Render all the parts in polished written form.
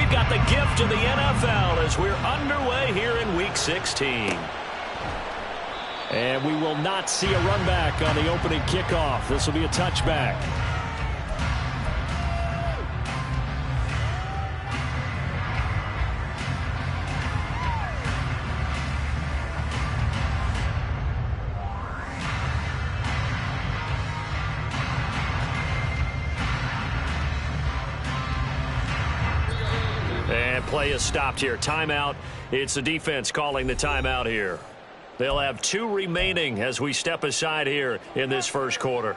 we've got the gift of the NFL as we're underway here in Week 16. And we will not see a run back on the opening kickoff. This will be a touchback. And play is stopped here. Timeout. It's the defense calling the timeout here. They'll have 2 remaining as we step aside here in this first quarter.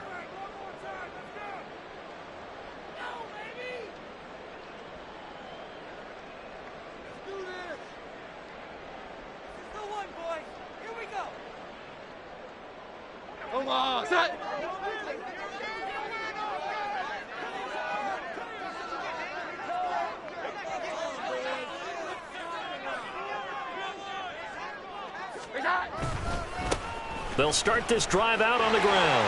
They'll start this drive out on the ground.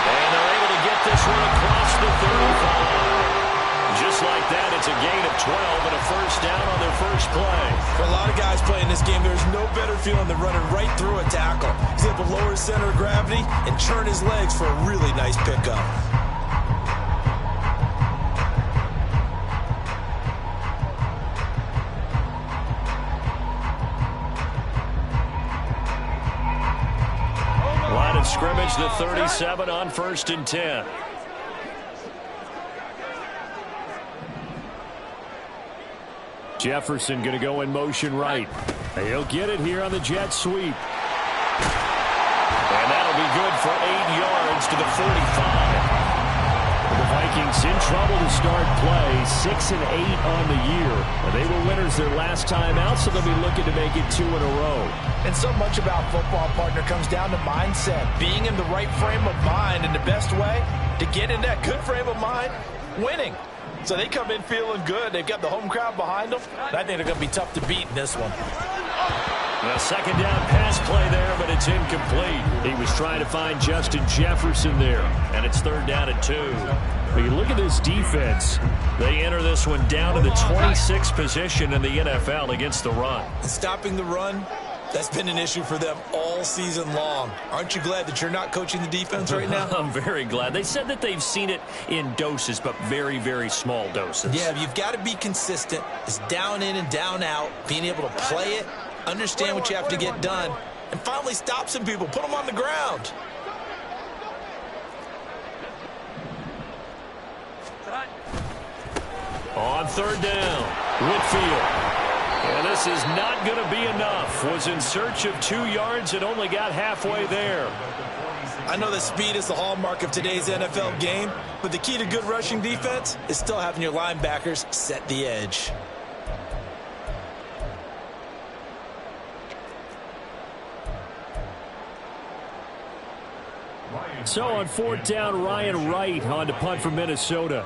And they're able to get this one across the 35. Just like that, it's a gain of 12 and a first down on their first play. For a lot of guys playing this game, there's no better feeling than running right through a tackle. He's able to lower his center of gravity and turn his legs for a really nice pickup. Scrimmage the 37 on 1st and 10. Jefferson going to go in motion right. He'll get it here on the jet sweep. And that'll be good for 8 yards to the 45. The Vikings in trouble to start play, 6-8 on the year. They were winners their last time out, so they'll be looking to make it 2 in a row. And so much about football, partner, comes down to mindset. Being in the right frame of mind, and the best way to get in that good frame of mind, winning. So they come in feeling good. They've got the home crowd behind them. I think they're going to be tough to beat in this one. A second down pass play there, but it's incomplete. He was trying to find Justin Jefferson there. And it's 3rd down and 2. But you look at this defense. They enter this one down to the 26th position in the NFL against the run. And stopping the run, that's been an issue for them all season long. Aren't you glad that you're not coaching the defense right now? I'm very glad. They said that they've seen it in doses, but very, very small doses. Yeah, you've got to be consistent. It's down in and down out, being able to play it, understand what you have to get done, and finally stop some people, put them on the ground. On 3rd down, Whitfield. And this is not going to be enough. Was in search of 2 yards and only got halfway there. I know that speed is the hallmark of today's NFL game, but the key to good rushing defense is still having your linebackers set the edge. So on 4th down, Ryan Wright on to punt for Minnesota.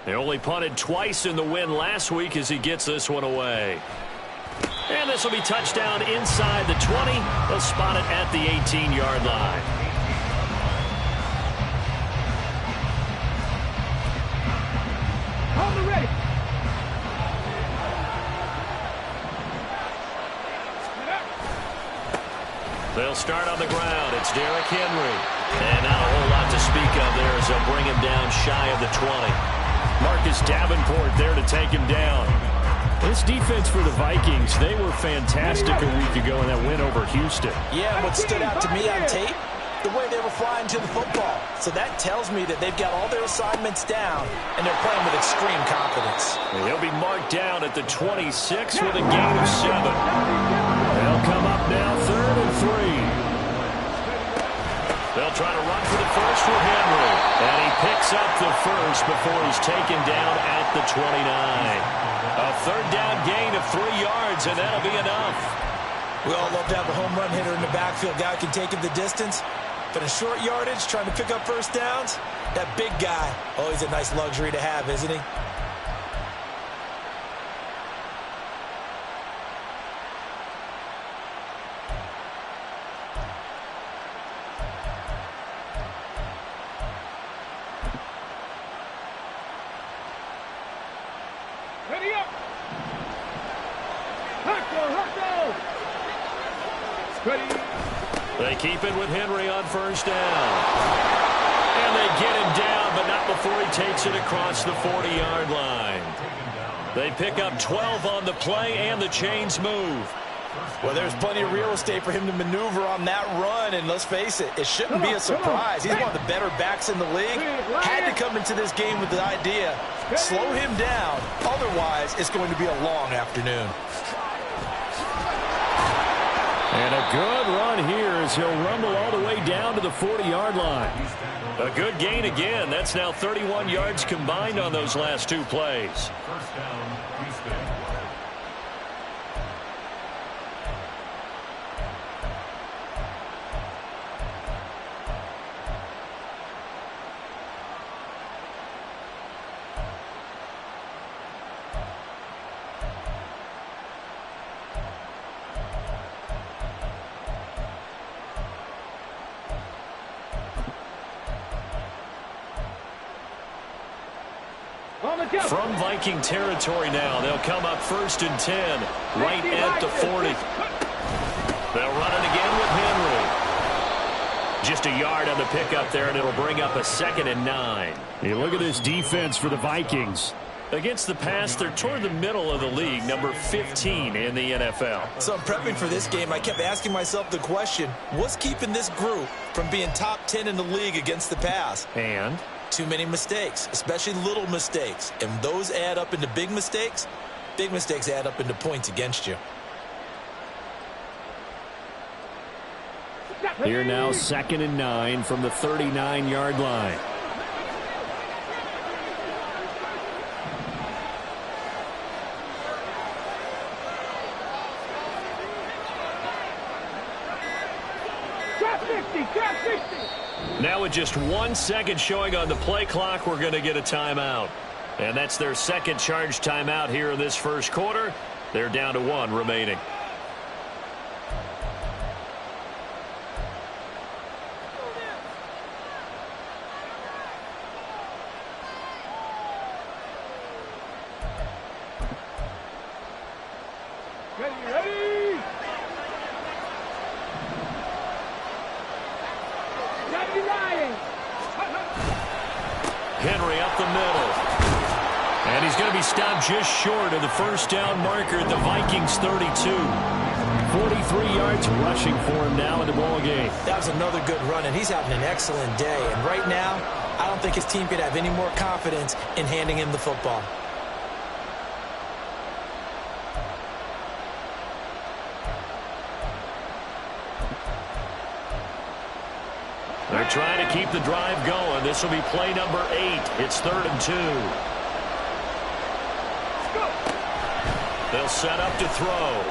They only punted twice in the win last week as he gets this one away. And this will be touchdown inside the 20. They'll spot it at the 18-yard line. Hold it ready. They'll start on the ground. It's Derrick Henry. And not a whole lot to speak of there as they'll bring him down shy of the 20. Marcus Davenport there to take him down. This defense for the Vikings, they were fantastic a week ago in that win over Houston. Yeah, what stood out to me on tape, the way they were flying to the football. So that tells me that they've got all their assignments down, and they're playing with extreme confidence. And he'll be marked down at the 26 with a gain of 7. They'll come up now 3rd and 3. They'll try to run for the first with Henry. And he picks up the first before he's taken down at the 29. A 3rd down gain of 3 yards, and that'll be enough. We all love to have a home run hitter in the backfield. Guy can take him the distance. But in short yardage, trying to pick up first downs, that big guy, always a nice luxury to have, isn't he? Ready up. Hustle. Ready. They keep it with Henry on first down. And they get him down, but not before he takes it across the 40-yard line. They pick up 12 on the play, and the chains move. Well, there's plenty of real estate for him to maneuver on that run, and let's face it, it shouldn't be a surprise. He's one of the better backs in the league. Had to come into this game with the idea, slow him down, otherwise it's going to be a long afternoon. And a good run here as he'll rumble all the way down to the 40-yard line. A good gain again. That's now 31 yards combined on those last two plays. From Viking territory now, they'll come up 1st and 10, right at the 40. They'll run it again with Henry. Just a yard on the pickup there, and it'll bring up a 2nd and 9. Hey, look at this defense for the Vikings. Against the pass, they're toward the middle of the league, number 15 in the NFL. So I'm prepping for this game. I kept asking myself the question, what's keeping this group from being top 10 in the league against the pass? And too many mistakes, especially little mistakes. And those add up into big mistakes. Big mistakes add up into points against you. Here now, 2nd and 9 from the 39-yard line. now with just 1 second showing on the play clock, we're going to get a timeout. And that's their second charge timeout here in this first quarter. They're down to 1 remaining. Henry up the middle. And he's going to be stopped just short of the first down marker at the Vikings 32. 43 yards rushing for him now in the ball game. That was another good run, and he's having an excellent day. And right now, I don't think his team could have any more confidence in handing him the football. They're trying to keep the drive going. This will be play number 8. It's 3rd and 2. They'll set up to throw.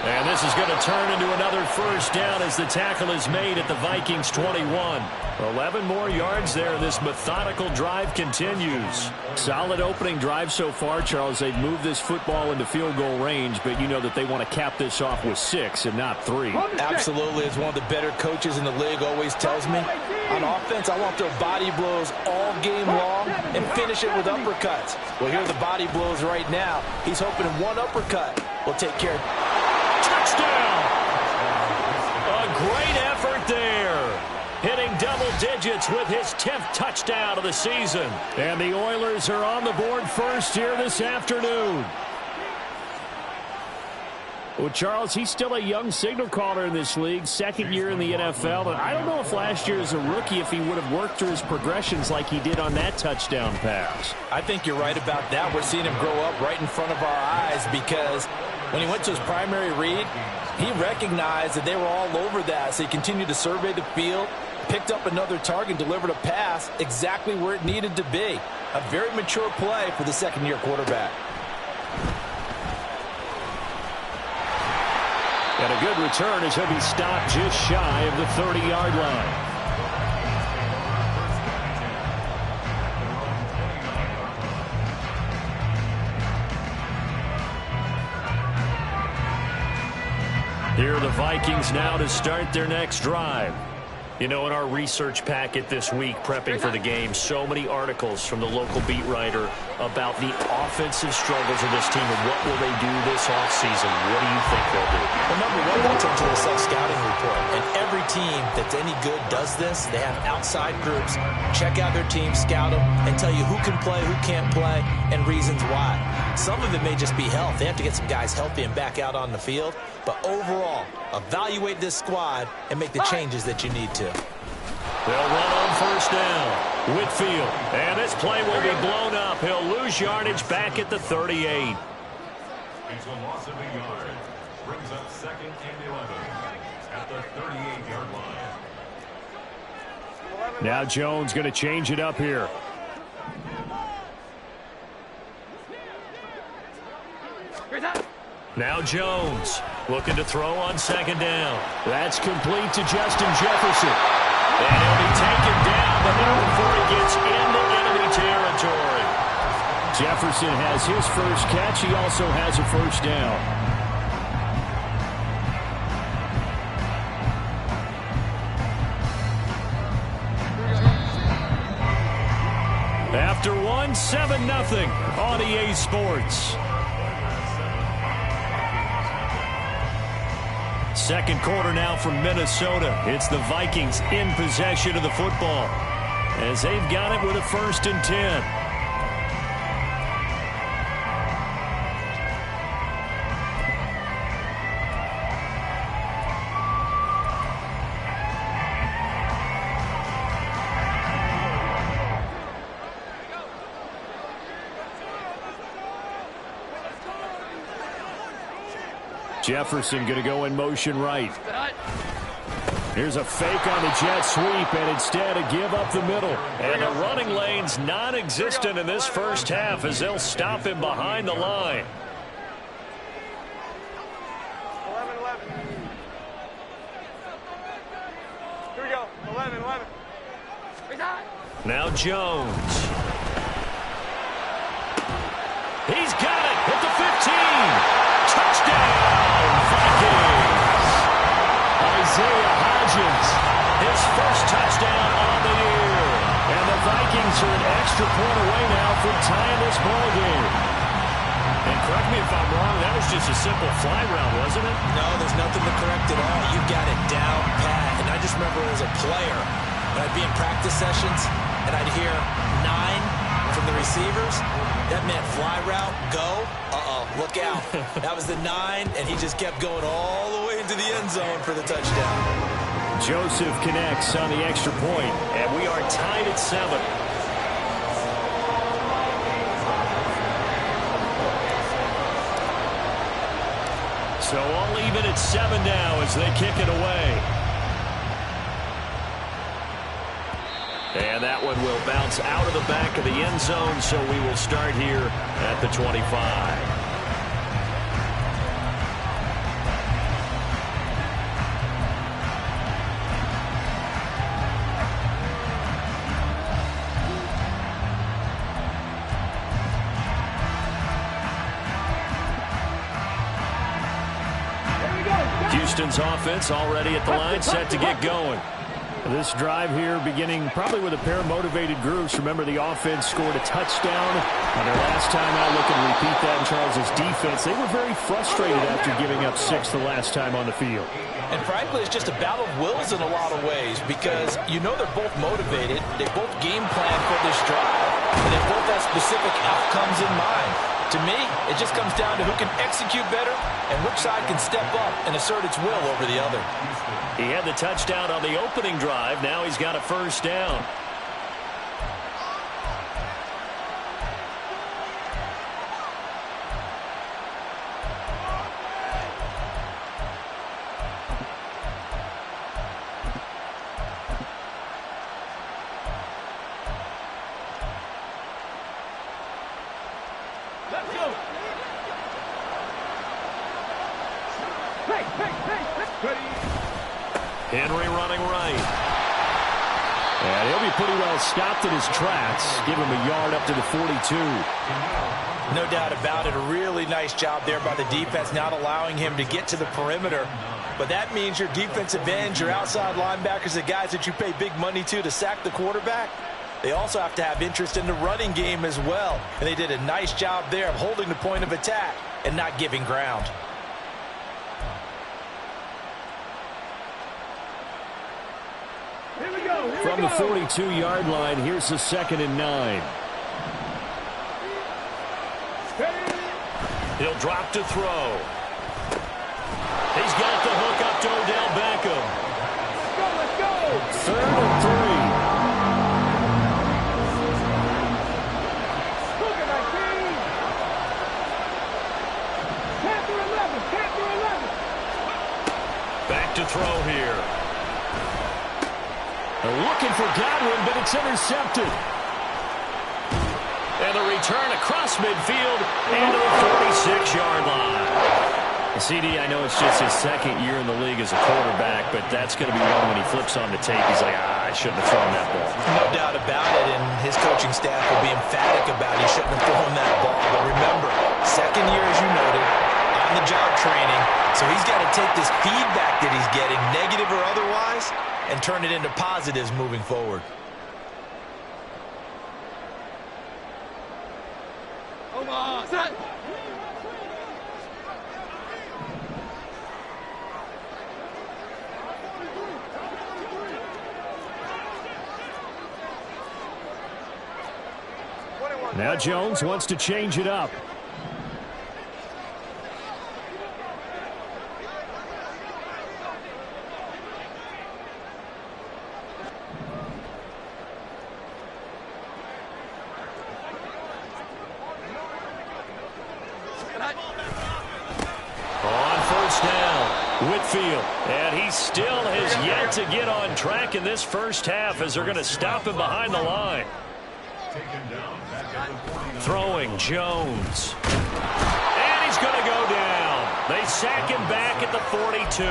And this is going to turn into another first down as the tackle is made at the Vikings 21. 11 more yards there. This methodical drive continues. Solid opening drive so far, Charles. They've moved this football into field goal range, but you know that they want to cap this off with 6 and not 3. Absolutely. As one of the better coaches in the league always tells me, on offense, I want their body blows all game long and finish it with uppercuts. Well, here are the body blows right now. He's hoping one uppercut will take care of it. Touchdown! A great effort there. Hitting double digits with his 10th touchdown of the season. And the Oilers are on the board first here this afternoon. Well, Charles, he's still a young signal caller in this league, second year in the NFL. And I don't know if last year as a rookie, if he would have worked through his progressions like he did on that touchdown pass. I think you're right about that. We're seeing him grow up right in front of our eyes because when he went to his primary read, he recognized that they were all over that. So he continued to survey the field, picked up another target, delivered a pass exactly where it needed to be. A very mature play for the second-year quarterback. And a good return as he'll be stopped just shy of the 30-yard line. Here are the Vikings now to start their next drive. You know, in our research packet this week, prepping for the game, so many articles from the local beat writer about the offensive struggles of this team and what will they do this offseason. What do you think they'll do? Well, number one, they'll turn to a self-scouting report. And every team that's any good does this. They have outside groups. Check out their team, scout them, and tell you who can play, who can't play, and reasons why. Some of it may just be health. They have to get some guys healthy and back out on the field. But overall, evaluate this squad and make the changes that you need to. They'll run on first down. Whitfield. And this play will be blown up. He'll lose yardage back at the 38. It's a loss of a yard. Brings up 2nd and 11 at the 38-yard line. Now Jones going to change it up here. Now Jones looking to throw on 2nd down. That's complete to Justin Jefferson. And he'll be taken down, but not before he gets into enemy territory. Jefferson has his first catch. He also has a first down. After one, 7-0 on EA Sports. Second quarter now from Minnesota. It's the Vikings in possession of the football as they've got it with a 1st and 10. Jefferson going to go in motion right. Here's a fake on the jet sweep, and instead a give up the middle. And the running lane's non-existent in this first half as they'll stop him behind the line. 11-11. Here we go. 11-11. Now Jones. He's got it at the 15. Touchdown, Vikings. Isaiah Hodgins, his first touchdown on the year. And the Vikings are an extra point away now from tying this ball game. And correct me if I'm wrong, that was just a simple fly route, wasn't it? No, there's nothing to correct at all. You got it down pat. And I just remember as a player, when I'd be in practice sessions, and I'd hear 9 from the receivers. That meant fly route, go. Look out. That was the 9, and he just kept going all the way into the end zone for the touchdown. Joseph connects on the extra point, and we are tied at 7. So all even at 7 now as they kick it away. And that one will bounce out of the back of the end zone, so we will start here at the 25. Houston's offense already at the line, set to get going. This drive here beginning probably with a pair of motivated groups. Remember, the offense scored a touchdown on their last time out. Looking to repeat that in Charles's defense. They were very frustrated after giving up 6 the last time on the field. And frankly, it's just a battle of wills in a lot of ways because you know they're both motivated. They both game plan for this drive, and they both have specific outcomes in mind. To me, it just comes down to who can execute better and which side can step up and assert its will over the other. He had the touchdown on the opening drive. Now he's got a first down. Let's go. Ready. Henry running right. And he'll be pretty well stopped in his tracks. Give him a yard up to the 42. No doubt about it. A really nice job there by the defense, not allowing him to get to the perimeter. But that means your defensive ends, your outside linebackers, the guys that you pay big money to sack the quarterback, they also have to have interest in the running game as well. And they did a nice job there of holding the point of attack and not giving ground. From the 42-yard line, here's the 2nd and 9. He'll drop to throw. He's got the hook up to Odell Beckham. Let's go! 3rd and 3. Look at that team! Panther 11! Panther 11! Back to throw here. They're looking for Godwin, but it's intercepted. And the return across midfield and to the 46-yard line. CD, I know it's just his 2nd year in the league as a quarterback, but that's going to be one when he flips on the tape. He's like, I shouldn't have thrown that ball. No doubt about it, and his coaching staff will be emphatic about he shouldn't have thrown that ball. But remember, 2nd year, as you noted, on-the-job training, so he's got to take this feedback that he's getting, negative or otherwise, and turn it into positives moving forward. Now Jones wants to change it up. On first down, Whitfield. And he still has yet to get on track in this first half as they're going to stop him behind the line. Throwing Jones. And he's going to go down. They sack him back at the 42.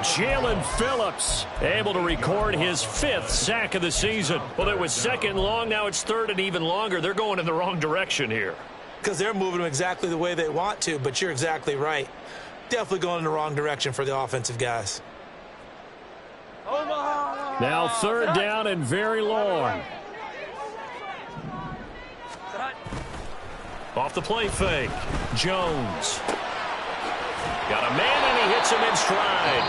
Jalen Phillips able to record his 5th sack of the season. Well, it was 2nd long. Now it's 3rd and even longer. They're going in the wrong direction here. Because they're moving them exactly the way they want to, but you're exactly right. Definitely going in the wrong direction for the offensive guys. Now 3rd down and very long. Off the play fake. Jones. Got a man, and he hits him in stride.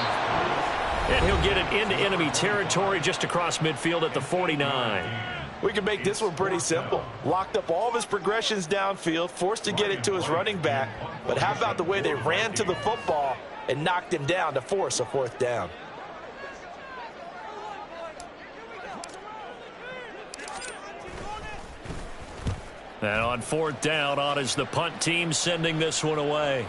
And he'll get it into enemy territory just across midfield at the 49. We can make this one pretty simple. Locked up all of his progressions downfield, forced to get it to his running back. But how about the way they ran to the football and knocked him down to force a 4th down? And on 4th down, on is the punt team sending this one away.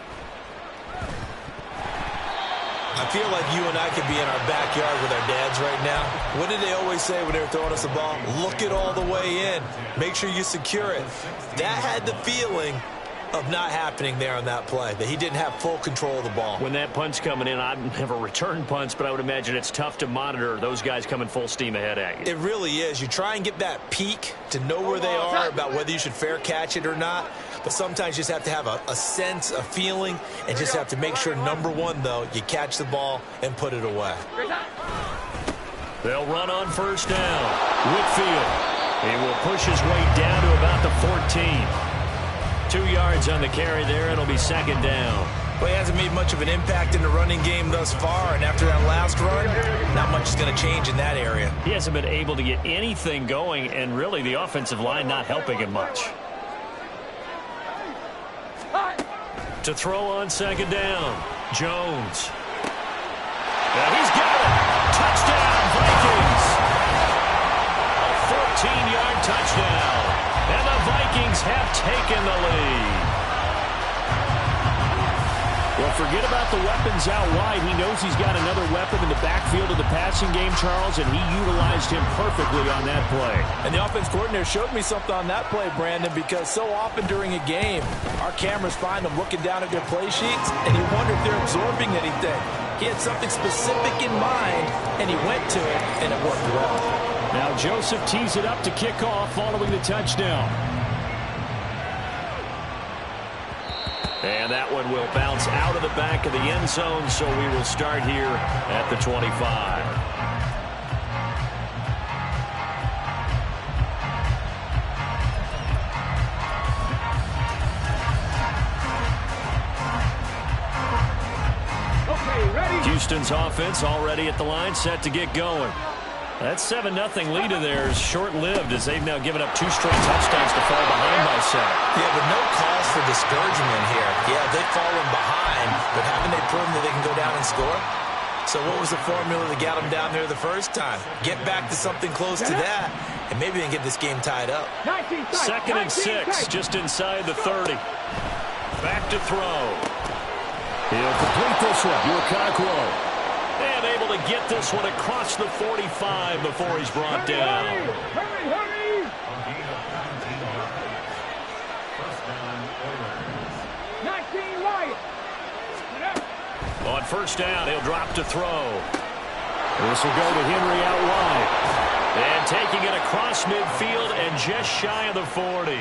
I feel like you and I could be in our backyard with our dads right now. What did they always say when they were throwing us the ball? Look it all the way in. Make sure you secure it. That had the feeling of not happening there on that play, that he didn't have full control of the ball. When that punt's coming in, I've never returned punts, but I would imagine it's tough to monitor those guys coming full steam ahead at you. It really is. You try and get that peek to know where they are, about whether you should fair catch it or not. But sometimes you just have to have a sense, a feeling, and just have to make sure, number one, though, you catch the ball and put it away. They'll run on first down. Whitfield. He will push his way down to about the 14. 2 yards on the carry there. It'll be 2nd down. Well, he hasn't made much of an impact in the running game thus far, and after that last run, not much is going to change in that area. He hasn't been able to get anything going, and really the offensive line not helping him much. To throw on 2nd down, Jones. Now he's got it. Touchdown, Vikings. A 14-yard touchdown. And the Vikings have taken the lead. Well, forget about the weapons out wide. He knows he's got another weapon in the backfield of the passing game, Charles, and he utilized him perfectly on that play. And the offense coordinator showed me something on that play, Brandon, because so often during a game, our cameras find them looking down at their play sheets, and you wonder if they're absorbing anything. He had something specific in mind, and he went to it, and it worked well. Now Joseph tees it up to kick off following the touchdown. And that one will bounce out of the back of the end zone, so we will start here at the 25. Houston's offense already at the line, set to get going. That 7-0 lead of theirs short-lived as they've now given up 2 straight touchdowns to fall behind by 7. Yeah, but no cause for discouragement here. Yeah, they've fallen behind, but haven't they proven that they can go down and score? So what was the formula that got them down there the first time? Get back to something close to that, and maybe they can get this game tied up. 2nd and 6, just inside the 30. Back to throw. He'll complete this one. Okakwo. And able to get this one across the 45 before he's brought down. Hurry, hurry! First down, Oilers. 19 Wyatt. On first down, he'll drop to throw. This will go to Henry out wide. And taking it across midfield and just shy of the 40.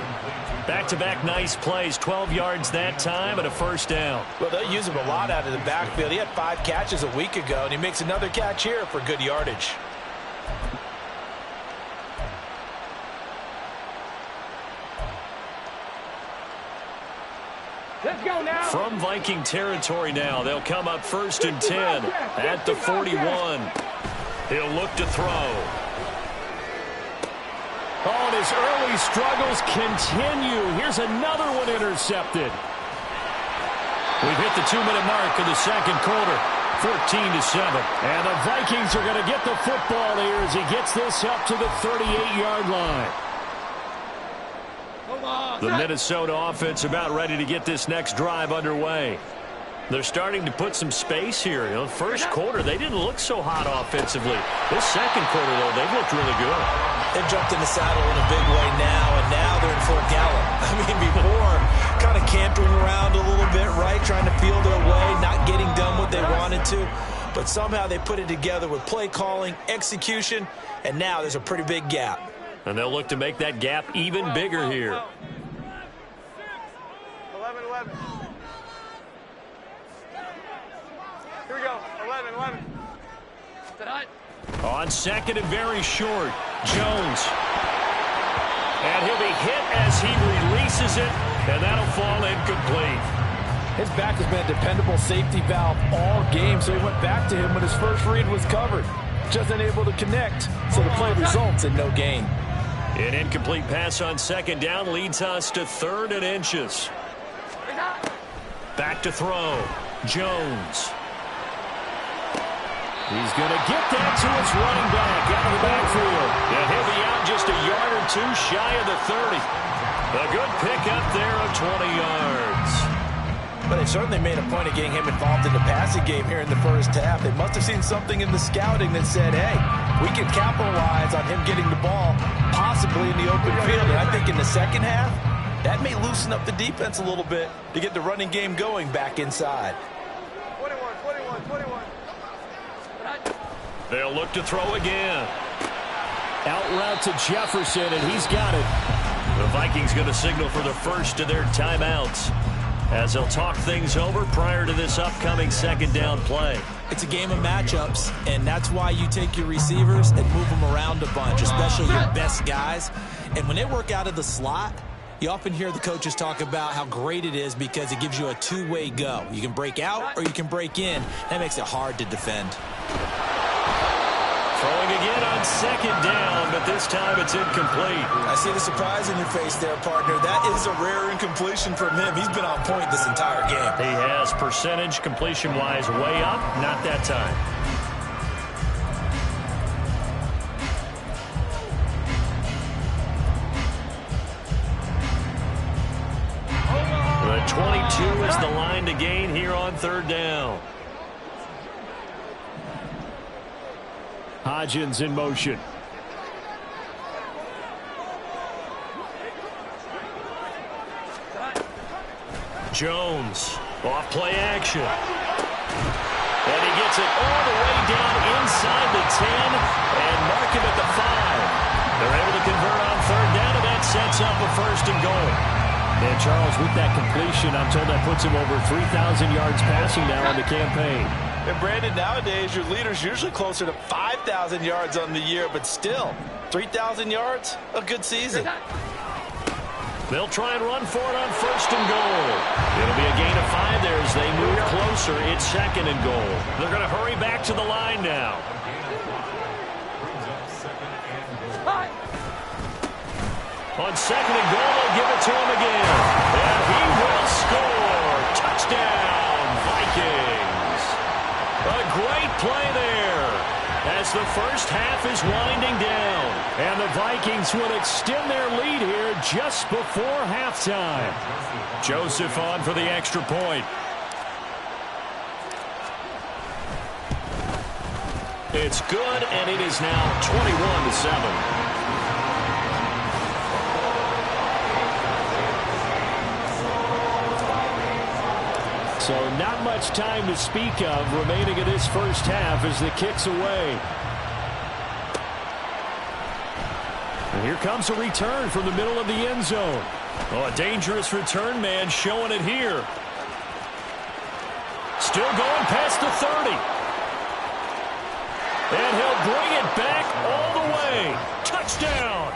Back-to-back nice plays, 12 yards that time and a first down. Well, they'll use him a lot out of the backfield. He had 5 catches a week ago, and he makes another catch here for good yardage. Let's go now. From Viking territory now, they'll come up 1st and 10 at the 41. He'll look to throw. Oh, and his early struggles continue. Here's another one intercepted. We've hit the 2-minute mark of the second quarter, 14-7. And the Vikings are going to get the football here as he gets this up to the 38-yard line. The Minnesota offense about ready to get this next drive underway. They're starting to put some space here. You know, first quarter, they didn't look so hot offensively. This second quarter, though, they've looked really good. They've jumped in the saddle in a big way now, and now they're in full gallop. I mean, before, kind of cantering around a little bit, right, trying to feel their way, not getting done what they wanted to. But somehow they put it together with play calling, execution, and now there's a pretty big gap. And they'll look to make that gap even bigger here. 11. Here we go. 11. On second and very short, Jones. And he'll be hit as he releases it, and that'll fall incomplete. His back has been a dependable safety valve all game, so he went back to him when his first read was covered. Just unable to connect, so the play results in no gain. An incomplete pass on second down leads us to 3rd and inches. Back to throw, Jones. He's going to get that to his running back out of the backfield. And he'll be out just a yard or 2 shy of the 30. A good pickup there of 20 yards. But they certainly made a point of getting him involved in the passing game here in the first half. They must have seen something in the scouting that said, hey, we can capitalize on him getting the ball, possibly in the open field. And I think in the second half, that may loosen up the defense a little bit to get the running game going back inside. 21. They'll look to throw again. Out route to Jefferson, and he's got it. The Vikings going to signal for the first of their timeouts as they'll talk things over prior to this upcoming second down play. It's a game of matchups, and that's why you take your receivers and move them around a bunch, especially your best guys. And when they work out of the slot, you often hear the coaches talk about how great it is because it gives you a two-way go. You can break out or you can break in. That makes it hard to defend. Throwing again on second down, but this time it's incomplete. I see the surprise in your face there, partner. That is a rare incompletion from him. He's been on point this entire game. He has percentage completion-wise way up, not that time. The 22 is the line to gain here on third down. Hodgins in motion. Jones, off play action. And he gets it all the way down inside the 10 and mark him at the 5. They're able to convert on third down, and that sets up a first and goal. And Charles, with that completion, I'm told that puts him over 3,000 yards passing now on the campaign. And Brandon, nowadays your leader's usually closer to 5,000 yards on the year, but still, 3,000 yards, a good season. They'll try and run for it on 1st and goal. It'll be a gain of 5 there as they move closer. It's 2nd and goal. They're going to hurry back to the line now. On 2nd and goal, they'll give it to him again. And he will score. Touchdown, Vikings. A great play there as the first half is winding down. And the Vikings will extend their lead here just before halftime. Joseph on for the extra point. It's good, and it is now 21-7. So not much time to speak of remaining in this first half as the kick's away. And here comes a return from the middle of the end zone. Oh, a dangerous return man showing it here. Still going past the 30. And he'll bring it back all the way. Touchdown.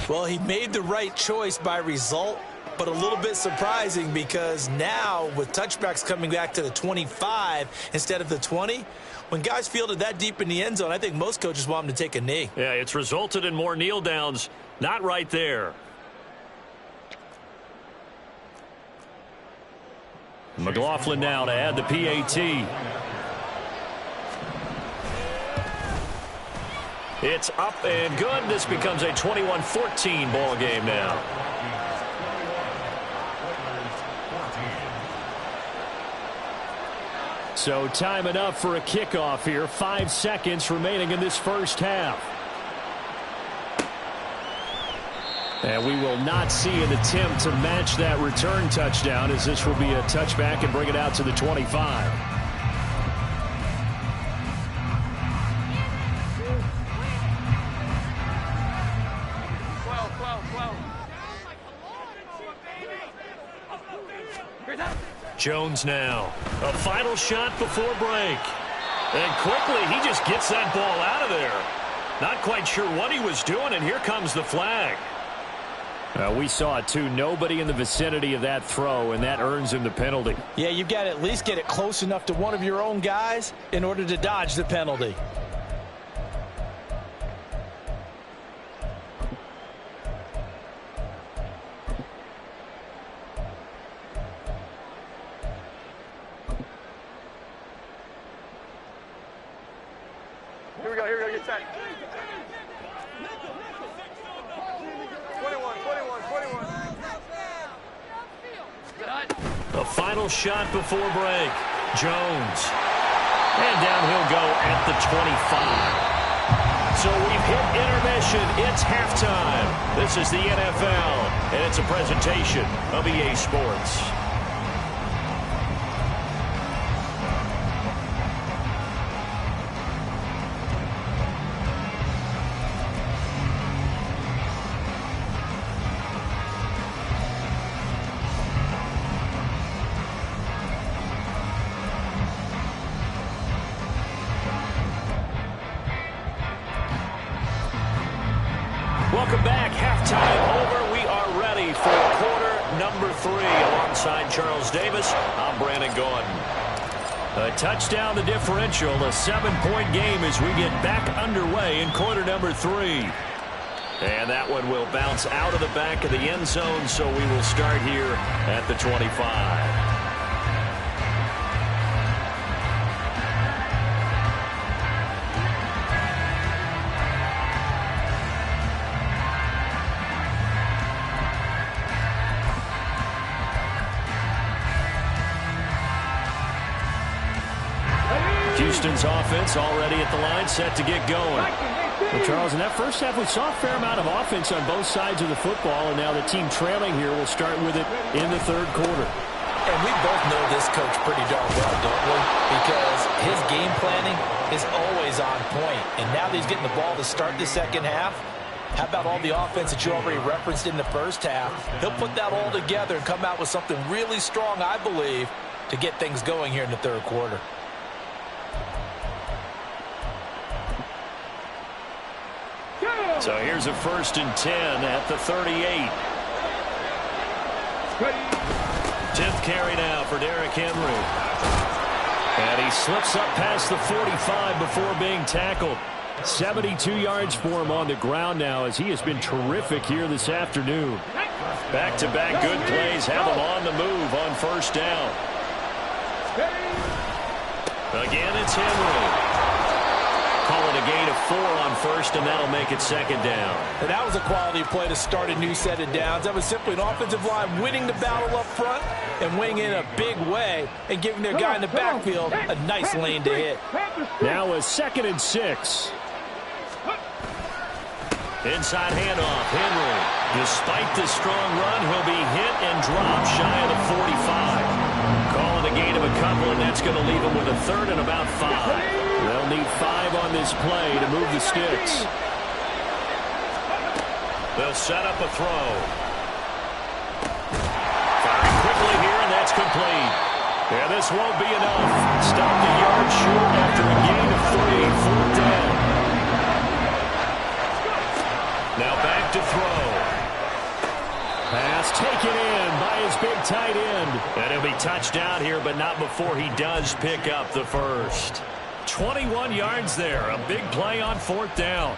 Well, he made the right choice by result, but a little bit surprising because now with touchbacks coming back to the 25 instead of the 20, when guys fielded that deep in the end zone, I think most coaches want them to take a knee. Yeah, it's resulted in more kneel downs. Not right there. McLaughlin now to add the PAT. It's up and good. This becomes a 21-14 ball game now. So time enough for a kickoff here. 5 seconds remaining in this first half. And we will not see an attempt to match that return touchdown, as this will be a touchback and bring it out to the 25. Jones now. A final shot before break. And quickly, he just gets that ball out of there. Not quite sure what he was doing, and here comes the flag. We saw it, too. Nobody in the vicinity of that throw, and that earns him the penalty. Yeah, you've got to at least get it close enough to one of your own guys in order to dodge the penalty. Here we go, get set. 21. A final shot before break. Jones. And down he'll go at the 25. So we've hit intermission. It's halftime. This is the NFL, and it's a presentation of EA Sports. Welcome back. Halftime over. We are ready for quarter number 3. Alongside Charles Davis, I'm Brandon Gordon. A touchdown, the differential. A 7-point game as we get back underway in quarter number 3. And that one will bounce out of the back of the end zone, so we will start here at the 25. Houston's offense already at the line, set to get going. Well, Charles, in that first half, we saw a fair amount of offense on both sides of the football, and now the team trailing here will start with it in the third quarter. And we both know this coach pretty darn well, don't we? Because his game planning is always on point. And now that he's getting the ball to start the second half, How about all the offense that you already referenced in the first half? He'll put that all together and come out with something really strong, I believe, to get things going here in the third quarter. So here's a 1st and 10 at the 38. 10th carry now for Derrick Henry. And he slips up past the 45 before being tackled. 72 yards for him on the ground now as he has been terrific here this afternoon. Back-to-back good plays have him on the move on 1st down. Again, it's Henry. Call it a gain of 4 on 1st, and that'll make it 2nd down. And that was a quality play to start a new set of downs. That was simply an offensive line winning the battle up front and winning in a big way and giving their guy in the backfield a nice lane to hit. Now a 2nd and 6. Inside handoff, Henry. Despite the strong run, he'll be hit and dropped shy of the 45. Call it a gain of a couple, and that's going to leave him with a 3rd and about 5. They'll need 5 on this play to move the sticks. They'll set up a throw. Firing quickly here, and that's complete. Yeah, this won't be enough. Stopped a yard short after a gain of 3. 4th down. Now back to throw. Pass taken in by his big tight end. And he'll be touched down here, but not before he does pick up the 1st. 21 yards there. A big play on 4th down.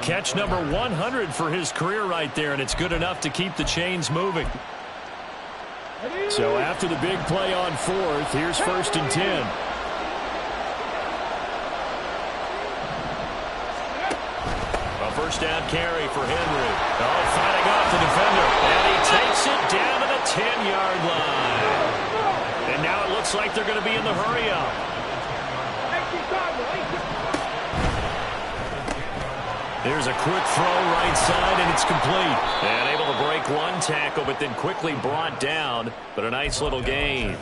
Catch number 100 for his career right there, and it's good enough to keep the chains moving. So after the big play on 4th, here's 1st and 10. A 1st down carry for Henry. Oh, fighting off the defender. And he takes it down to the 10-yard line. And now it looks like they're going to be in the hurry-up. There's a quick throw right side, and it's complete. And able to break one tackle, but then quickly brought down. But a nice little gain.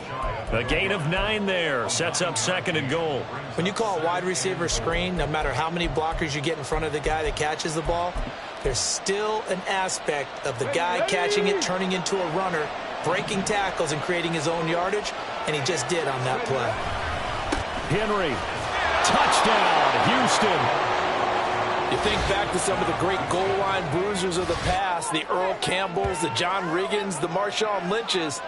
A gain of 9 there. Sets up 2nd and goal. When you call a wide receiver screen, no matter how many blockers you get in front of the guy that catches the ball, there's still an aspect of the guy catching it, turning into a runner, breaking tackles and creating his own yardage, and he just did on that play. Henry. Touchdown, Houston. You think back to some of the great goal line bruisers of the past, the Earl Campbells, the John Riggins, the Marshawn Lynches.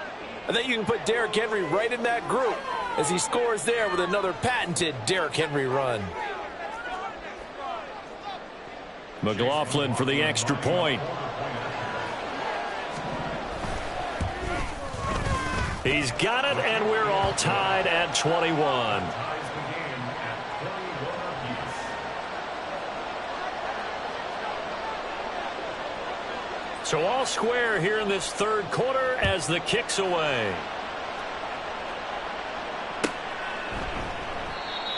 I think you can put Derrick Henry right in that group as he scores there with another patented Derrick Henry run. McLaughlin for the extra point. He's got it, and we're all tied at 21. So all square here in this third quarter as the kick's away.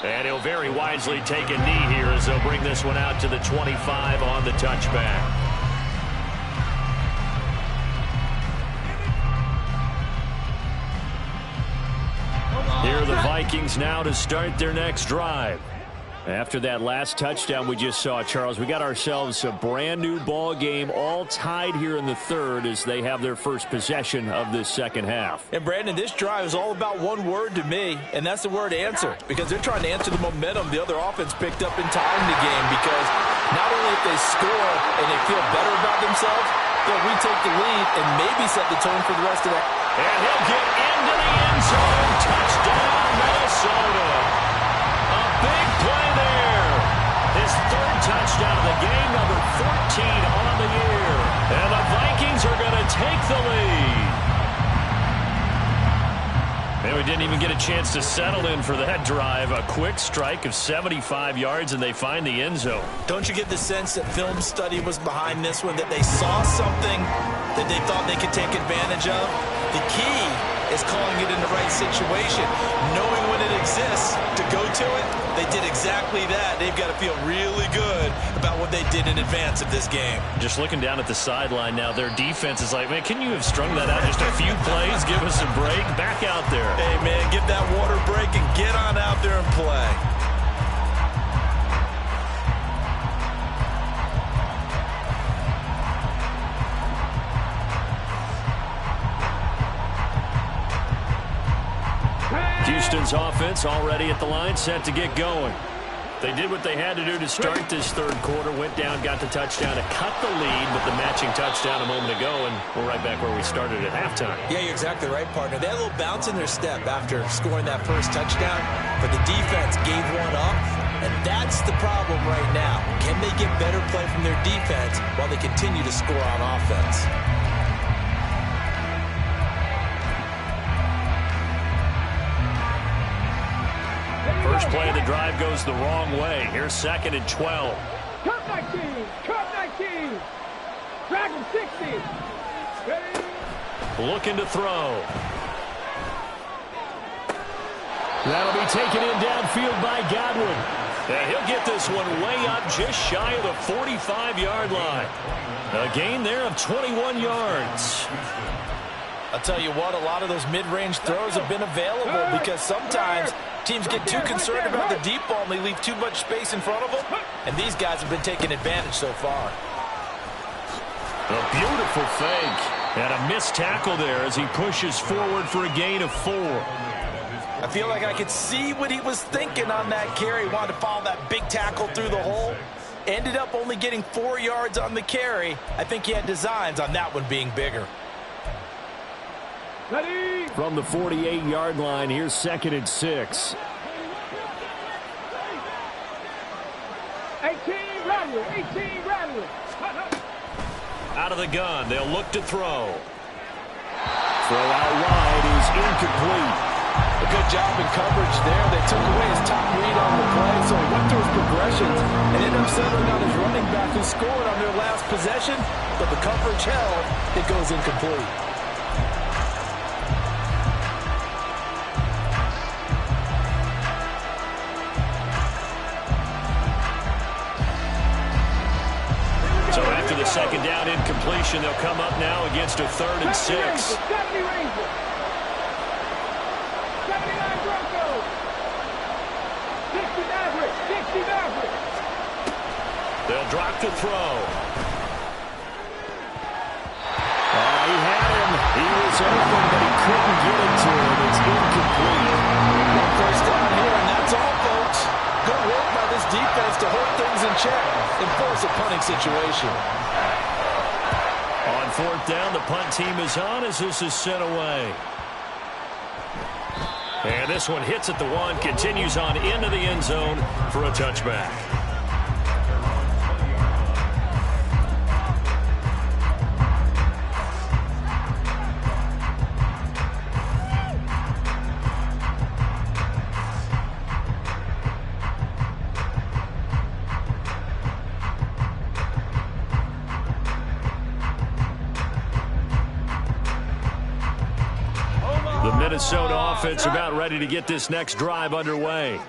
And he'll very wisely take a knee here as they'll bring this one out to the 25 on the touchback. Here are the Vikings now to start their next drive. After that last touchdown we just saw, Charles, we got ourselves a brand new ball game, all tied here in the third as they have their first possession of this second half. And Brandon, this drive is all about one word to me, and that's the word answer, because they're trying to answer the momentum the other offense picked up in tying the game, because not only if they score and they feel better about themselves, they'll retake the lead and maybe set the tone for the rest of that. And he'll get into the end zone. Touchdown, Minnesota. A big play there. His third touchdown of the game, number 14 on the year. And the Vikings are going to take the lead. And we didn't even get a chance to settle in for that drive. A quick strike of 75 yards, and they find the end zone. Don't you get the sense that film study was behind this one, that they saw something that they thought they could take advantage of? The key is calling it in the right situation, knowing when it exists to go to it. They did exactly that. They've got to feel really good about what they did in advance of this game. Just looking down at the sideline now, their defense is like, man, can you have strung that out just a few plays? Give us a break. Back out there. Hey, man, give that water break and get on out there and play. Houston's offense already at the line, set to get going. They did what they had to do to start this third quarter. Went down, got the touchdown to cut the lead with the matching touchdown a moment ago, and we're right back where we started at halftime. Yeah, you're exactly right, partner. They had a little bounce in their step after scoring that first touchdown, but the defense gave one up, and that's the problem right now. Can they get better play from their defense while they continue to score on offense? First play of the drive goes the wrong way. Here's 2nd and 12. Cut 19. Cut 19. Drag him 60. Ready? Looking to throw. That'll be taken in downfield by Godwin. And he'll get this one way up just shy of the 45-yard line. A gain there of 21 yards. I'll tell you what, a lot of those mid-range throws have been available because sometimes teams get too concerned about the deep ball and they leave too much space in front of them. And these guys have been taking advantage so far. A beautiful fake. And a missed tackle there as he pushes forward for a gain of 4. I feel like I could see what he was thinking on that carry. He wanted to follow that big tackle through the hole. Ended up only getting 4 yards on the carry. I think he had designs on that one being bigger. Ready? From the 48-yard line, here's 2nd and 6. 18 Rattler. 18 Rattler. Out of the gun, they'll look to throw. Throw out wide is incomplete. A good job in coverage there. They took away his top read on the play, so he went through his progressions and ended up settling on his running back who scored on their last possession, but the coverage held. It goes incomplete. So after the second down incompletion, they'll come up now against a 3rd and 6. 70 Rangers. 79 Broncos. 60 Mavericks. 60 Mavericks. They'll drop to throw. He had him. He was open, but he couldn't get it to him. It's incomplete. One first down here, and that's all, folks. Good work by this defense to hold things in check and force a punting situation. On 4th down, the punt team is on as this is sent away. And this one hits at the 1, continues on into the end zone for a touchback. The Minnesota offense about ready to get this next drive underway.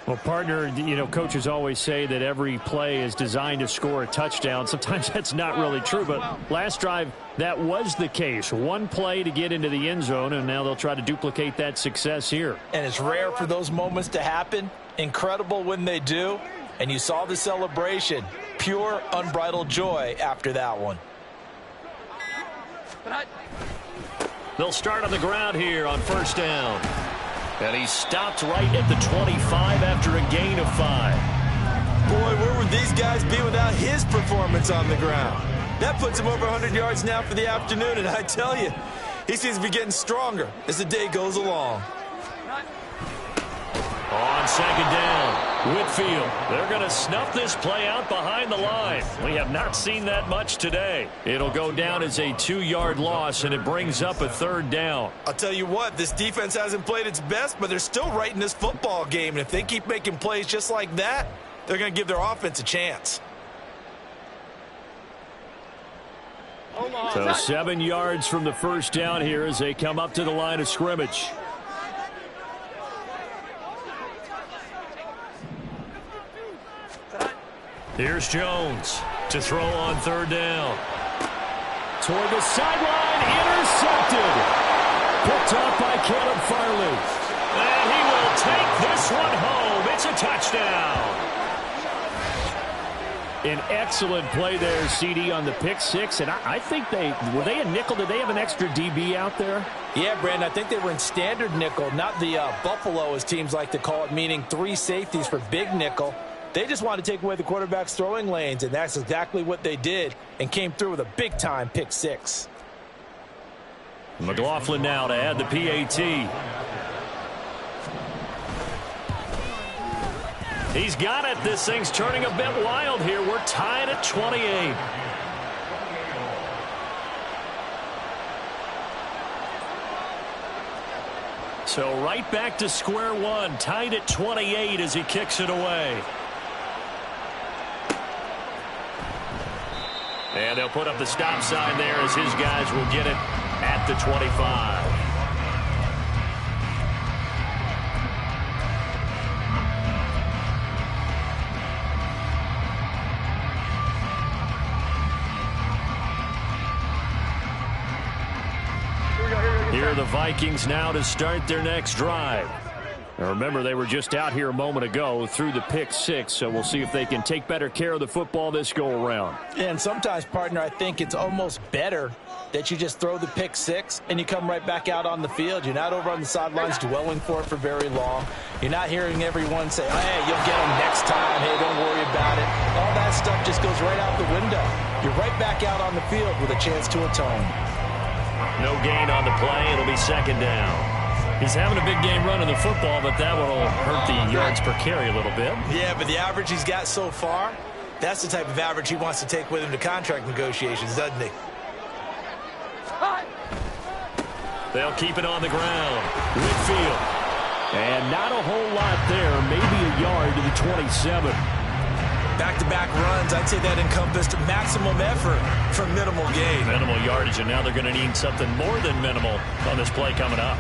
Well, partner, you know, coaches always say that every play is designed to score a touchdown. Sometimes that's not really true, but last drive, that was the case. One play to get into the end zone, and now they'll try to duplicate that success here. And it's rare for those moments to happen. Incredible when they do. And you saw the celebration. Pure, unbridled joy after that one. They'll start on the ground here on 1st down. And he stopped right at the 25 after a gain of 5. Boy, where would these guys be without his performance on the ground? That puts him over 100 yards now for the afternoon, and I tell you, he seems to be getting stronger as the day goes along. On 2nd down, Whitfield. They're going to snuff this play out behind the line. We have not seen that much today. It'll go down as a 2-yard loss, and it brings up a 3rd down. I'll tell you what, this defense hasn't played its best, but they're still right in this football game. And if they keep making plays just like that, they're going to give their offense a chance. So 7 yards from the 1st down here as they come up to the line of scrimmage. Here's Jones to throw on 3rd down. Toward the sideline, intercepted. Picked off by Caleb Farley. And he will take this one home. It's a touchdown. An excellent play there, CD, on the pick six. And I think were they a nickel? Did they have an extra DB out there? Yeah, Brandon, I think they were in standard nickel, not the Buffalo, as teams like to call it, meaning 3 safeties for big nickel. They just wanted to take away the quarterback's throwing lanes, and that's exactly what they did, and came through with a big-time pick six. McLaughlin now to add the PAT. He's got it. This thing's turning a bit wild here. We're tied at 28. So right back to square one, tied at 28 as he kicks it away. And they'll put up the stop sign there as his guys will get it at the 25. Here are the Vikings now to start their next drive. Now remember, they were just out here a moment ago through the pick six, so we'll see if they can take better care of the football this go-around. And sometimes, partner, I think it's almost better that you just throw the pick six and you come right back out on the field. You're not over on the sidelines dwelling for it for very long. You're not hearing everyone say, oh, hey, you'll get them next time. Hey, don't worry about it. All that stuff just goes right out the window. You're right back out on the field with a chance to atone. No gain on the play. It'll be second down. He's having a big game running the football, but that one will hurt the yards per carry a little bit. Yeah, but the average he's got so far, that's the type of average he wants to take with him to contract negotiations, doesn't he? They'll keep it on the ground. Whitfield. And not a whole lot there. Maybe a yard to the 27. Back-to-back runs, I'd say that encompassed maximum effort for minimal gain. Minimal yardage, and now they're going to need something more than minimal on this play coming up.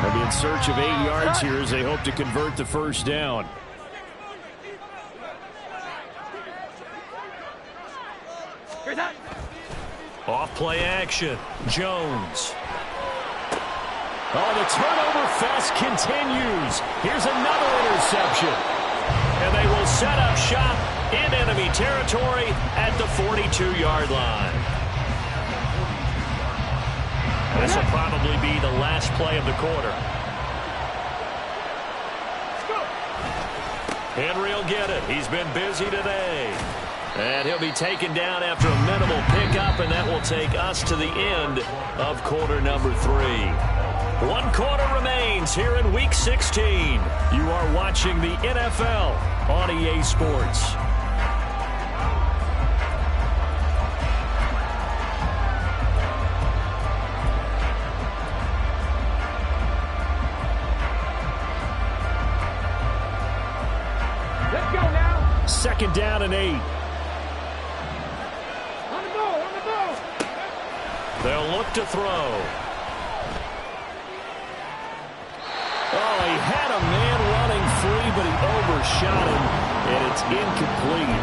They'll be in search of 8 yards here as they hope to convert the first down. Off play action. Jones. Oh, the turnover fest continues. Here's another interception. And they will set up shop in enemy territory at the 42-yard line. This will probably be the last play of the quarter. Henry will get it. He's been busy today. And he'll be taken down after a minimal pickup, and that will take us to the end of quarter number 3. 1 quarter remains here in Week 16. You are watching the NFL on EA Sports. Let's go now. Second down and 8. On the ball. They'll look to throw. Oh, he had a man running free, but he overshot him, and it's incomplete.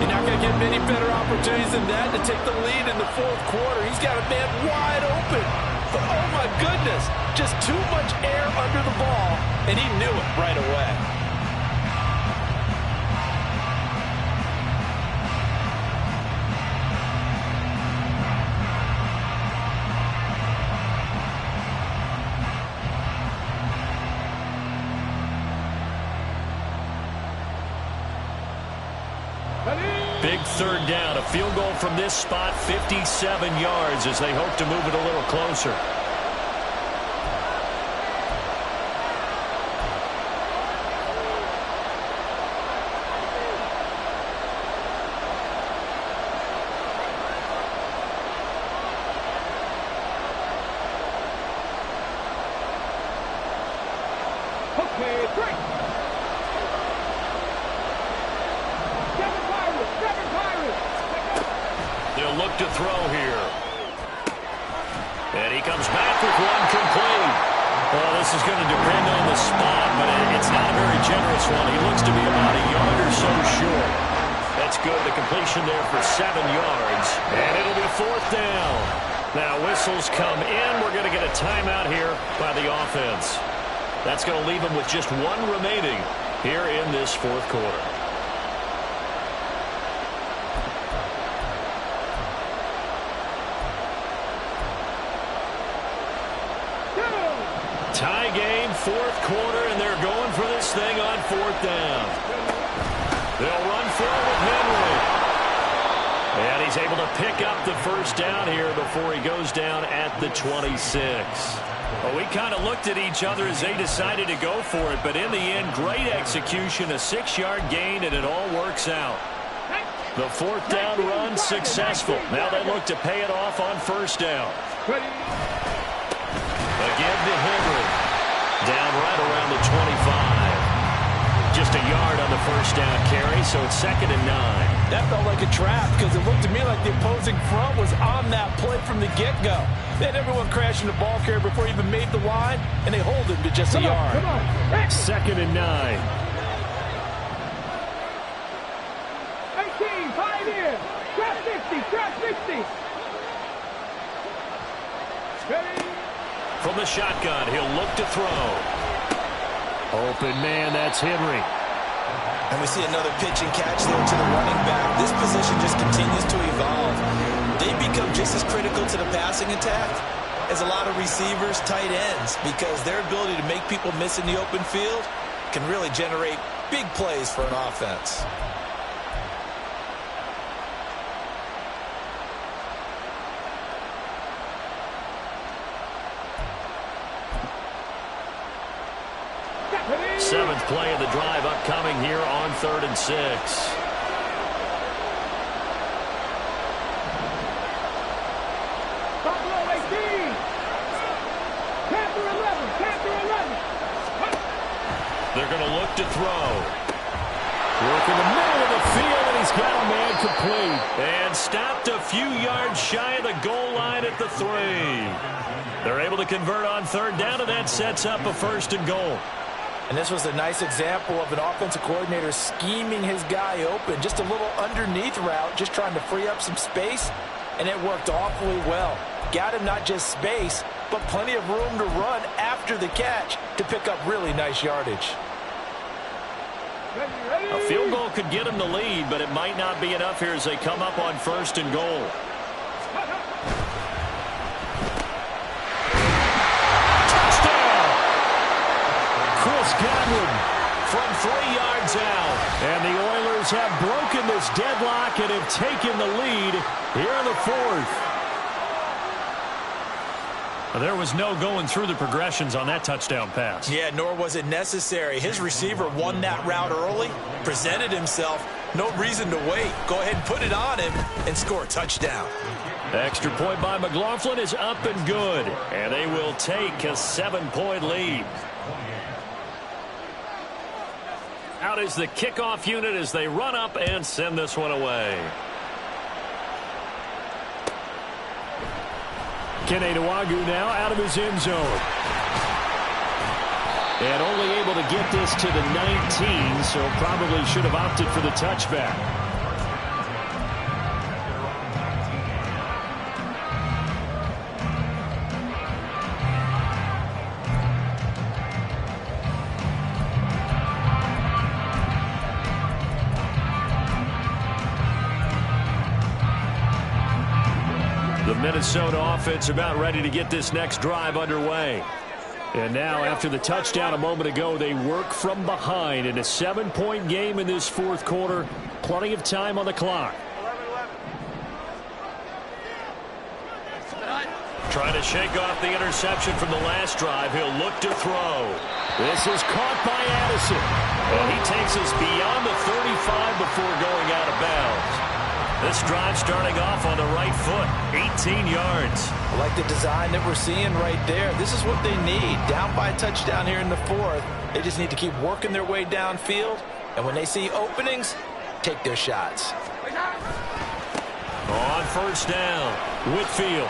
You're not going to get many better opportunities than that to take the lead in the fourth quarter. He's got a man wide open. But, oh, my goodness, just too much air under the ball, and he knew it right away. Big third down. A field goal from this spot, 57 yards as they hope to move it a little closer. Okay, break. Seven Pirates. They'll look to throw here. And he comes back with one complete. Well, this is going to depend on the spot, but it's not a very generous one. He looks to be about a yard or so short. That's good. The completion there for 7 yards. And it'll be fourth down. Now whistles come in. We're going to get a timeout here by the offense. That's going to leave them with just 1 remaining here in this fourth quarter. Tie game, fourth quarter, and they're going for this thing on fourth down. They'll run for it with Henry. And he's able to pick up the first down here before he goes down at the 26. Well, we kind of looked at each other as they decided to go for it, but in the end, great execution, a 6-yard gain, and it all works out. The fourth down run successful. Now they look to pay it off on first down. Again to Henry. Down right around the 25. Just a yard on the first down carry, so it's 2nd and 9. That felt like a trap because it looked to me like the opposing front was on that play from the get-go. They had everyone crashing the ball carrier before he even made the line, and they hold him to just a yard. 2nd and 9. 18, 5 in. Trap 50, trap 50. Ready? From the shotgun, he'll look to throw. Open man, that's Henry. And we see another pitch and catch there to the running back. This position just continues to evolve. They become just as critical to the passing attack as a lot of receivers, tight ends, because their ability to make people miss in the open field can really generate big plays for an offense. Seventh play of the drive upcoming here on 3rd and 6. Buffalo 18. Panther 11, Panther 11. They're going to look to throw. Work in the middle of the field, and he's got a man complete. And stopped a few yards shy of the goal line at the 3. They're able to convert on 3rd down, and that sets up a 1st and goal. And this was a nice example of an offensive coordinator scheming his guy open. Just a little underneath route, just trying to free up some space, and it worked awfully well. Got him not just space, but plenty of room to run after the catch to pick up really nice yardage. A field goal could get them the lead, but it might not be enough here as they come up on 1st and goal. Godwin from 3 yards out. And the Oilers have broken this deadlock and have taken the lead here in the 4th. There was no going through the progressions on that touchdown pass. Yeah, nor was it necessary. His receiver won that route early, presented himself. No reason to wait. Go ahead and put it on him and score a touchdown. Extra point by McLaughlin is up and good. And they will take a 7-point lead. Out is the kickoff unit as they run up and send this one away. Keneduagu now out of his end zone. And only able to get this to the 19, so probably should have opted for the touchback. The Minnesota offense about ready to get this next drive underway. And now, after the touchdown a moment ago, they work from behind in a 7-point game in this 4th quarter. Plenty of time on the clock. Trying to shake off the interception from the last drive. He'll look to throw. This is caught by Addison. And he takes us beyond the 35 before going out of bounds. This drive starting off on the right foot, 18 yards. I like the design that we're seeing right there. This is what they need. Down by a touchdown here in the 4th. They just need to keep working their way downfield. And when they see openings, take their shots. On first down, Whitfield.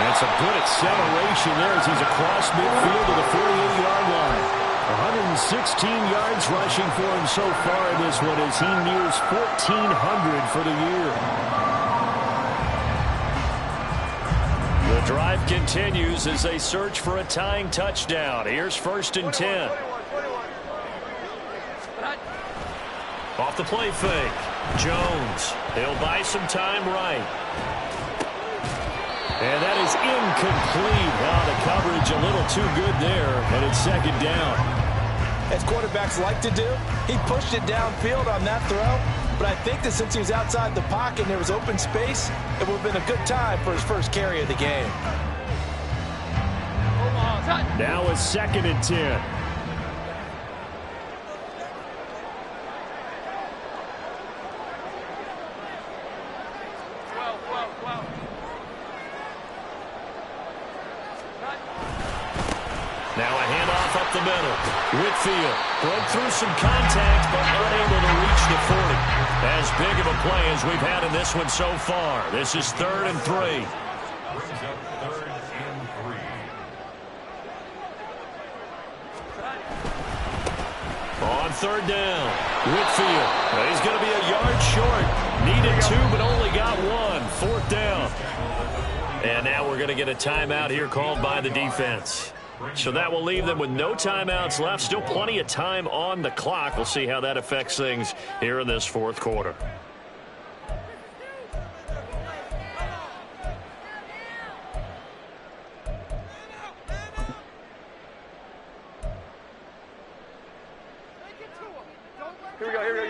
That's a good acceleration there as he's across midfield to the 48-yard line. 116 yards rushing for him so far in this one as he nears 1,400 for the year. The drive continues as they search for a tying touchdown. Here's 1st and 10. the play fake. Jones, he'll buy some time right. And that is incomplete. The coverage a little too good there, and it's second down. As quarterbacks like to do, he pushed it downfield on that throw. But I think that since he was outside the pocket and there was open space, it would have been a good time for his first carry of the game. Now a 2nd and 10. Now a handoff up the middle. Whitfield broke through some contact, but unable to reach the 40. As big of a play as we've had in this one so far. This is 3rd and 3. Brings up 3rd and 3. On 3rd down, Whitfield. He's going to be a yard short. Needed 2, but only got 1. 4th down. And now we're going to get a timeout here called by the defense. So that will leave them with no timeouts left. Still plenty of time on the clock. We'll see how that affects things here in this 4th quarter.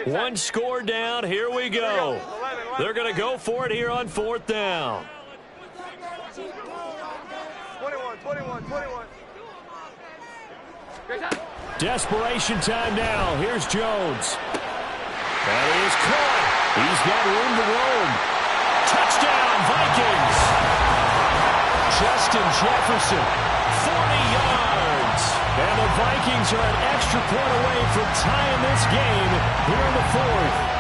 One score down. Here we go. They're going to go for it here on 4th down. 21. Desperation time now. Here's Jones. That is caught. He's got room to roam. Touchdown, Vikings. Justin Jefferson, 40 yards. And the Vikings are an extra point away from tying this game here in the 4th.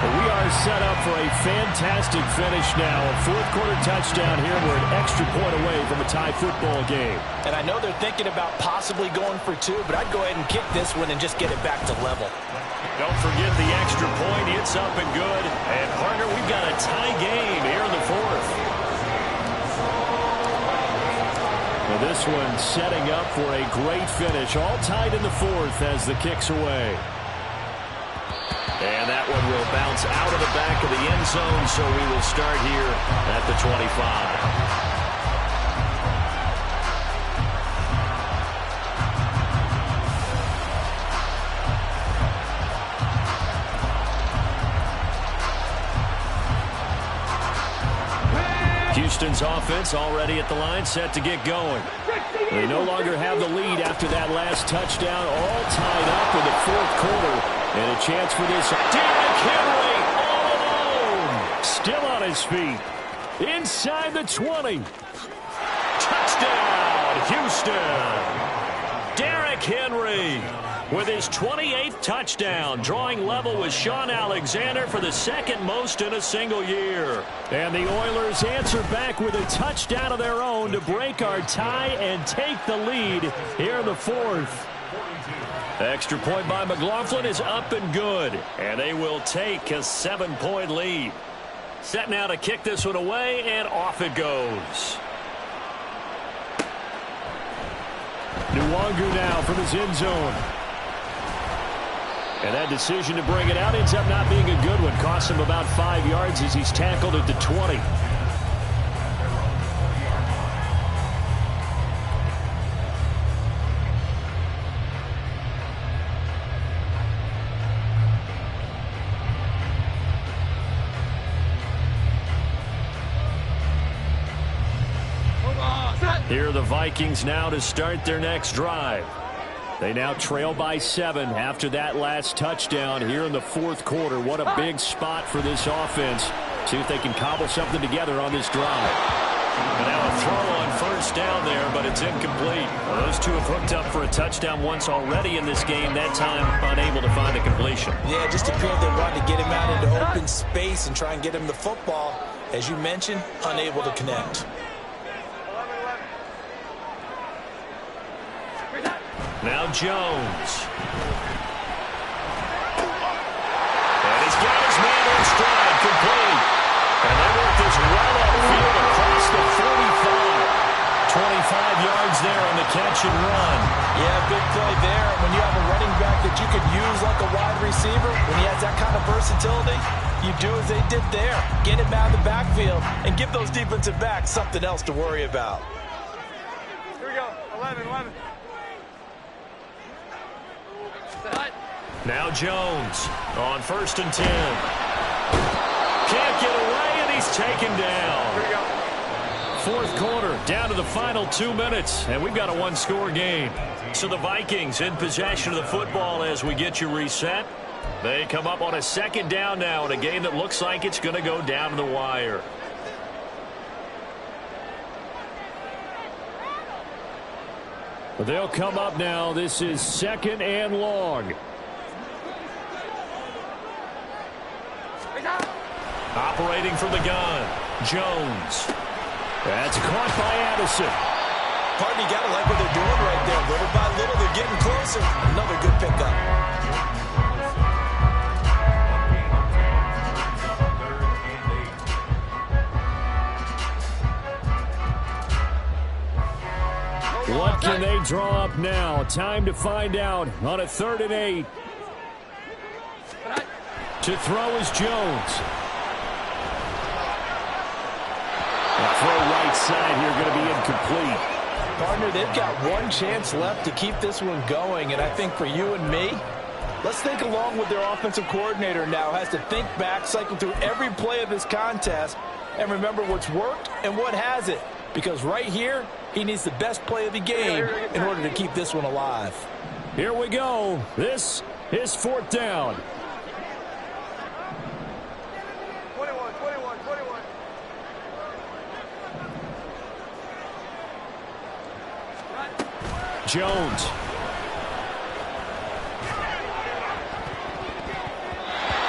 We are set up for a fantastic finish now. A 4th quarter touchdown here. We're an extra point away from a tie football game. And I know they're thinking about possibly going for 2, but I'd go ahead and kick this one and just get it back to level. Don't forget the extra point. It's up and good. And, partner, we've got a tie game here in the 4th. Well, this one setting up for a great finish. All tied in the 4th as the kick's away. And that one will bounce out of the back of the end zone, so we will start here at the 25. Houston's offense already at the line, set to get going. They no longer have the lead after that last touchdown, all tied up in the 4th quarter. And a chance for this. Derrick Henry all alone. Still on his feet. Inside the 20. Touchdown, Houston. Derrick Henry with his 28th touchdown, drawing level with Sean Alexander for the 2nd most in a single year. And the Oilers answer back with a touchdown of their own to break our tie and take the lead here in the 4th. Extra point by McLaughlin is up and good, and they will take a 7-point lead. Set now to kick this one away, and off it goes. Nwangu now from his end zone. And that decision to bring it out ends up not being a good one. Costs him about 5 yards as he's tackled at the 20. Here are the Vikings now to start their next drive. They now trail by 7 after that last touchdown here in the 4th quarter. What a big spot for this offense. See if they can cobble something together on this drive. And now a throw on 1st down there, but it's incomplete. Well, those two have hooked up for a touchdown once already in this game, that time unable to find a completion. Yeah, it just appeared they wanted to get him out into open space and try and get him the football. As you mentioned, unable to connect. Now Jones. And he's got his man in stride, complete. And they work this well upfield across the 45. 25 yards there on the catch and run. Yeah, big play there. When you have a running back that you could use like a wide receiver, when he has that kind of versatility, you do as they did there. Get him out of the backfield and give those defensive backs something else to worry about. Here we go. 11. Now Jones on 1st and 10. Can't get away, and he's taken down. Here we go. Fourth quarter, down to the final 2 minutes, and we've got a one-score game. So the Vikings in possession of the football as we get you reset. They come up on a 2nd down now in a game that looks like it's going to go down to the wire. They'll come up now. This is 2nd and long. Operating from the gun, Jones. That's caught by Addison. Partner, you got to like what they're doing right there. Little by little, they're getting closer. Another good pickup. What can they draw up now? Time to find out on a 3rd and 8. To throw is Jones. The throw right side here going to be incomplete. Partner, they've got one chance left to keep this one going, and I think for you and me, let's think along with their offensive coordinator now. Has to think back, cycle through every play of this contest, and remember what's worked and what hasn't. Because right here, he needs the best play of the game in order to keep this one alive. Here we go. This is 4th down. 21. Jones.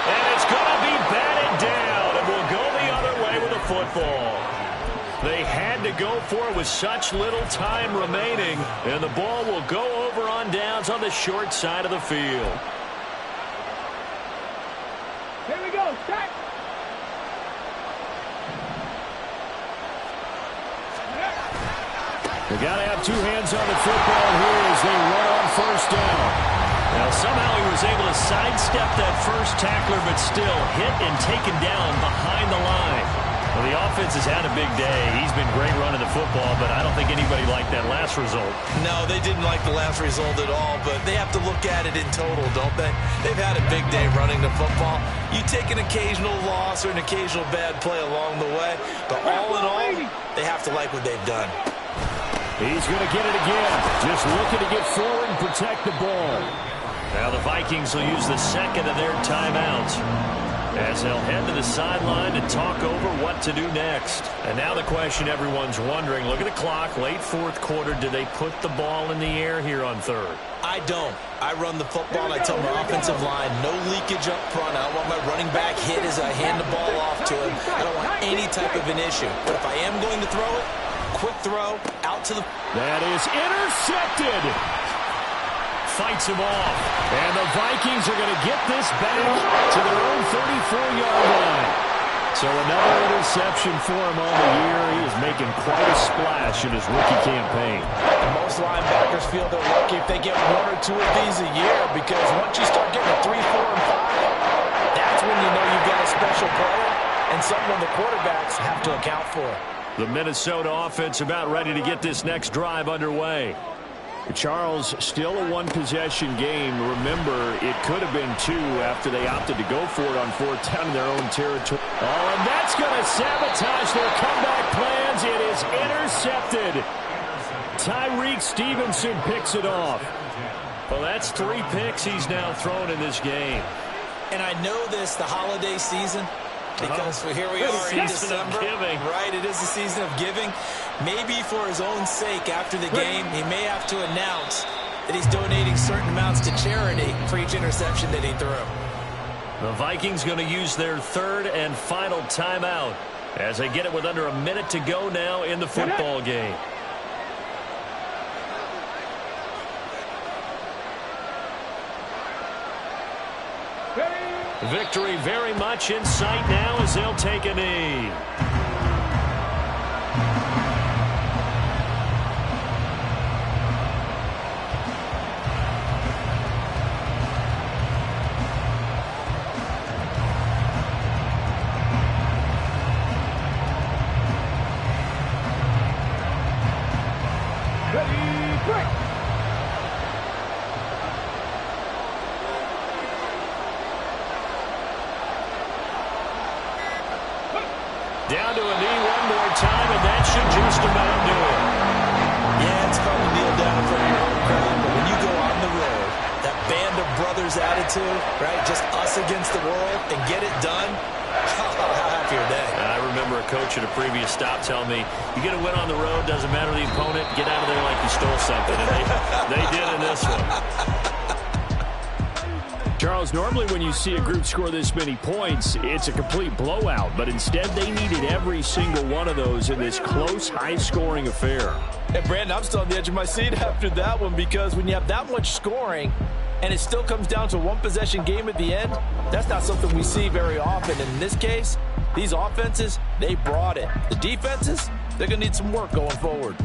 And it's going to be batted down, and we'll go the other way with the football. They had to go for it with such little time remaining, and the ball will go over on downs on the short side of the field. Here we go. Start. They got to have 2 hands on the football here as they run on 1st down. Now, somehow he was able to sidestep that first tackler, but still hit and taken down behind the line. Well, the offense has had a big day. He's been great running the football, but I don't think anybody liked that last result. No, they didn't like the last result at all, but they have to look at it in total, don't they? They've had a big day running the football. You take an occasional loss or an occasional bad play along the way, but all in all, they have to like what they've done. He's going to get it again. Just looking to get forward and protect the ball. Now the Vikings will use the 2nd of their timeouts as they'll head to the sideline to talk over what to do next. And now the question everyone's wondering, look at the clock, late 4th quarter, do they put the ball in the air here on 3rd? I don't. I run the football and I tell my offensive line, no leakage up front. I don't want my running back hit as I hand the ball off to him. I don't want any type of an issue. But if I am going to throw it, quick throw, out to the... That is intercepted. Fights him off. And the Vikings are going to get this back to their own 34-yard line. So another interception for him on the year. He is making quite a splash in his rookie campaign. And most linebackers feel they're lucky if they get 1 or 2 of these a year, because once you start getting 3, 4, and 5, that's when you know you've got a special player and someone the quarterbacks have to account for. The Minnesota offense about ready to get this next drive underway. Charles, still a one-possession game. Remember, it could have been 2 after they opted to go for it on 4th down in their own territory. Oh, and that's going to sabotage their comeback plans. It is intercepted. Tyreek Stevenson picks it off. Well, that's 3 picks he's now thrown in this game. And I know this, the holiday season, because here we are in December. Right, it is the season of giving. Maybe for his own sake after the game, he may have to announce that he's donating certain amounts to charity for each interception that he threw. The Vikings going to use their 3rd and final timeout as they get it with under a minute to go now in the football game. Victory very much in sight now as they'll take a knee. Down to a knee one more time, and that should just about do it. Yeah, it's fun to kneel down in front of your home crowd, but when you go on the road, that band of brothers attitude, right, just us against the world, and get it done, how happy are they? I remember a coach at a previous stop telling me, you get a win on the road, doesn't matter the opponent, get out of there like you stole something. And they did in this one. Charles, normally when you see a group score this many points, it's a complete blowout. But instead, they needed every single one of those in this close, high-scoring affair. And, Brandon, I'm still on the edge of my seat after that one because when you have that much scoring and it still comes down to a one-possession game at the end, that's not something we see very often. And in this case, these offenses, they brought it. The defenses, they're going to need some work going forward.